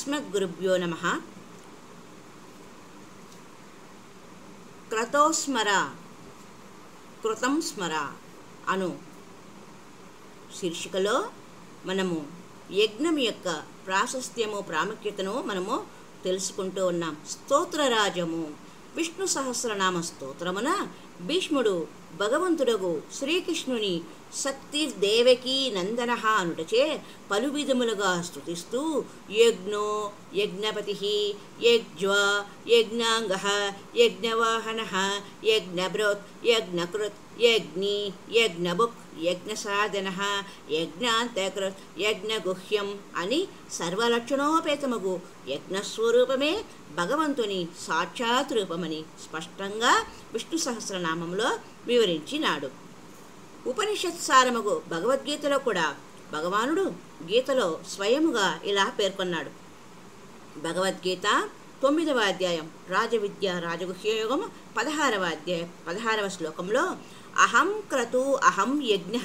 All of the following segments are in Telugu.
అస్మద్గురుభ్యో నమః. క్రతోస్మర కృతం స్మర అను శీర్షికలో మనము యజ్ఞం యొక్క ప్రాశస్త్యము ప్రాముఖ్యతను మనము తెలుసుకుంటూ ఉన్నాం. స్తోత్రరాజము విష్ణు సహస్రనామ స్తోత్రమున భీష్ముడు భగవంతుడగు శ్రీకృష్ణుని శక్తి దేవకీ నందన అనుటచే పలు విధములుగా స్తుతిస్తూ యజ్ఞో యజ్ఞపతి యజ్వ యజ్ఞాంగ యజ్ఞవాహన యజ్ఞభృత్ యజ్ఞకృత్ యజ్ఞి యజ్ఞభుక్ యజ్ఞసాధన యజ్ఞాంతకృత్ యజ్ఞగుహ్యం అని సర్వలక్షణోపేతమగు యజ్ఞస్వరూపమే భగవంతుని సాక్షాత్ రూపమని స్పష్టంగా విష్ణు సహస్రనామంలో వివరించినాడు. ఉపనిషత్సారమగు భగవద్గీతలో కూడా భగవానుడు గీతలో స్వయముగా ఇలా పేర్కొన్నాడు. భగవద్గీత 9వ అధ్యాయం రాజవిద్య రాజగుహ్యయోగం 16వ శ్లోకంలో అహం క్రతు అహం యజ్ఞ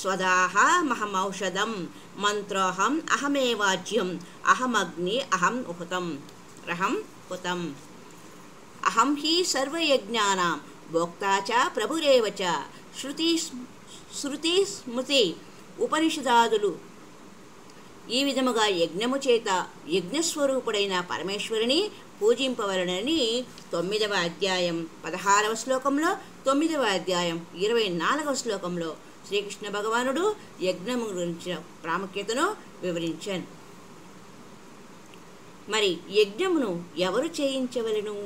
స్వదాహ మహమౌషధం మంత్రోహం అహమేవాజ్యం అహమగ్ని అహం హుతం అహం హి సర్వయజ్ఞానాం భోక్తా చ ప్రభురేవ చ శృతి స్మృతి ఉపనిషదాదులు ఈ విధముగా యజ్ఞము చేత యజ్ఞస్వరూపుడైన పరమేశ్వరుని పూజింపవలనని 9వ అధ్యాయం 16వ శ్లోకంలో 9వ అధ్యాయం 24వ శ్లోకంలో శ్రీకృష్ణ భగవానుడు యజ్ఞము గురించిన ప్రాముఖ్యతను వివరించాను. మరి యజ్ఞమును ఎవరు చేయించవలెను?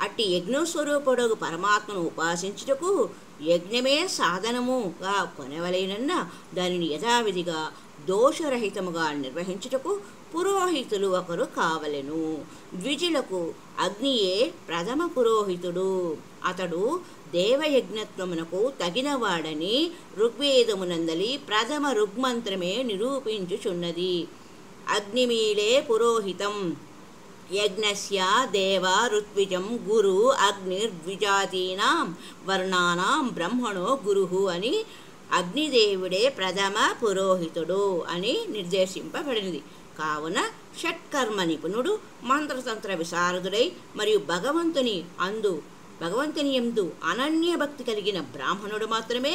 అట్టి యజ్ఞస్వరూపుడు పరమాత్మను ఉపాసించుటకు యజ్ఞమే సాధనముగా కొనవలెనన్న దానిని యథావిధిగా దోషరహితముగా నిర్వహించుటకు పురోహితులు ఒకరు కావలెను. ద్విజులకు అగ్నియే ప్రథమ పురోహితుడు. అతడు దేవయజ్ఞత్వమునకు తగినవాడని ఋగ్వేదమునందలి ప్రథమ ఋగ్మంత్రమే నిరూపించుచున్నది. అగ్నిమీలే పురోహితం యజ్ఞస్య దేవ ఋత్విజం గురు అగ్నిర్ద్విజాతీనాం వర్ణానాం బ్రహ్మణో గురుహు అని అగ్నిదేవుడే ప్రథమ పురోహితుడు అని నిర్దేశింపబడినది. కావున షట్కర్మ నిపుణుడు మంత్రతంత్ర విశారదుడై మరియు భగవంతుని యందు అనన్య భక్తి కలిగిన బ్రాహ్మణుడు మాత్రమే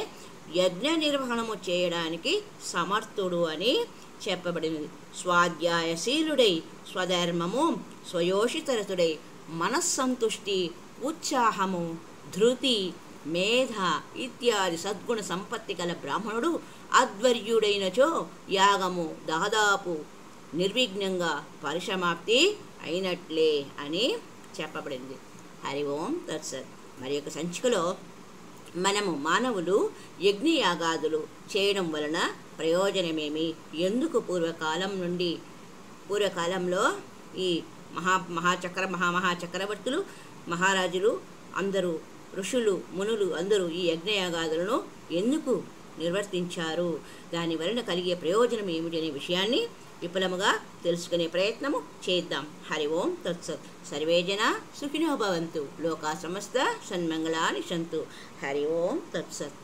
యజ్ఞ నిర్వహణము చేయడానికి సమర్థుడు అని చెప్పబడినది. స్వాధ్యాయశీలుడై స్వధర్మము స్వయోషితరతుడై మనస్సంతుష్టి ఉత్సాహము ధృతి మేధ ఇత్యాది సద్గుణ సంపత్తి కల బ్రాహ్మణుడు అధ్వర్యుడైనచో యాగము దాదాపు నిర్విఘ్నంగా పరిసమాప్తి అయినట్లే అని చెప్పబడింది. హరి ఓం తత్సత్. మరి యొక్క సంచికలో మనము మానవులు యజ్ఞయాగాదులు చేయడం వలన ప్రయోజనమేమి, ఎందుకు పూర్వకాలంలో ఈ మహాచక్రవర్తులు మహారాజులు అందరూ ఋషులు మునులు అందరూ ఈ యజ్ఞయాగాదులను ఎందుకు నిర్వర్తించారు, దాని వలన కలిగే ప్రయోజనం ఏమిటి అనే విషయాన్ని విపులముగా తెలుసుకునే ప్రయత్నము చేద్దాం. హరి ఓం తత్సత్. సర్వే జనా సుఖినో భవంతు. లోకా సమస్త సన్మంగళాని సంతు. హరి ఓం తత్సత్.